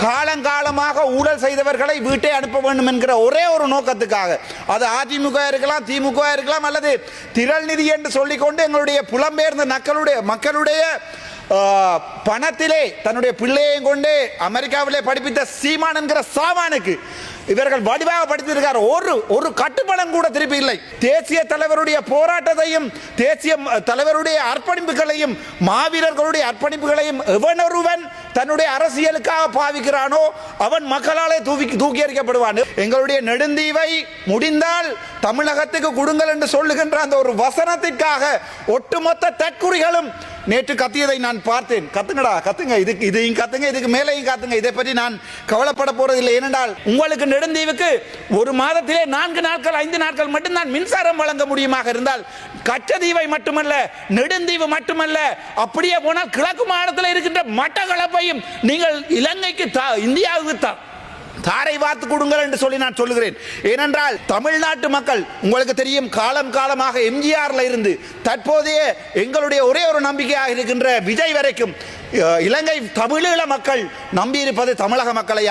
காலங்காலமாக ஊழல் செய்தவர்களை வீட்டை அனுப்ப வேண்டும் என்கிற ஒரே ஒரு நோக்கத்துக்காக, அது அதிமுக இருக்கலாம், திமுக இருக்கலாம், அல்லது திரள் நிதி என்று சொல்லிக்கொண்டு எங்களுடைய புலம்பெயர்ந்த மக்களுடைய பணத்திலே தன்னுடைய பிள்ளையையும் கொண்டு அமெரிக்காவிலே படிப்பித்த சீமான் என்கிற சாமானுக்கு இவர்கள் வடிவாக படித்திருக்கார். ஒரு கட்டுப்பணம் கூட திருப்பி இல்லை. தேசிய தலைவருடைய போராட்டத்தையும் தேசிய தலைவருடைய அர்ப்பணிப்புகளையும் மாவீரர்களுடைய அர்ப்பணிப்புகளையும் எவனொருவன் தன்னுடைய அரசியலுக்காக பாவிக்கிறானோ அவன் மக்களாலே தூக்கி எறிக்கப்படுவான். எங்களுடைய நெடுந்தீவை முடிந்தால் தமிழகத்துக்கு கொடுங்கள் என்று சொல்லுகின்ற அந்த ஒரு வசனத்திற்காக ஒட்டுமொத்த தற்குறிகளும் நேற்று கத்தியதை நான் பார்த்தேன். கத்துங்கடா, கத்துங்க, இதையும் கத்துங்க, இதுக்கு மேலேயும் கத்துங்க. இதை பற்றி நான் கவலைப்பட போறதில்லை. ஏனென்றால் உங்களுக்கு நெடுந்தீவுக்கு ஒரு மாதத்திலே 4 நாட்கள் 5 நாட்கள் மட்டும்தான் மின்சாரம் வழங்க முடியுமாக இருந்தால், கச்சதீவை மட்டுமல்ல, நெடுந்தீவு மட்டுமல்ல, அப்படியே போனால் கிழக்கு மாநிலத்தில் இருக்கின்ற மட்டக்களப்பையும் நீங்கள் இலங்கைக்கு இந்தியாவுக்கு தாரை வார்த்து கொடுங்கள் என்று சொல்லி நான் சொல்லுகிறேன். ஏனென்றால் தமிழ்நாட்டு மக்கள் உங்களுக்கு தெரியும், காலமாக எம்ஜிஆர்ல இருந்து தற்போதைய எங்களுடைய ஒரே ஒரு நம்பிக்கையாக இருக்கின்ற விஜய் வரைக்கும் இலங்கை தமிழீழ மக்கள் நம்பியிருப்பது தமிழக மக்களை.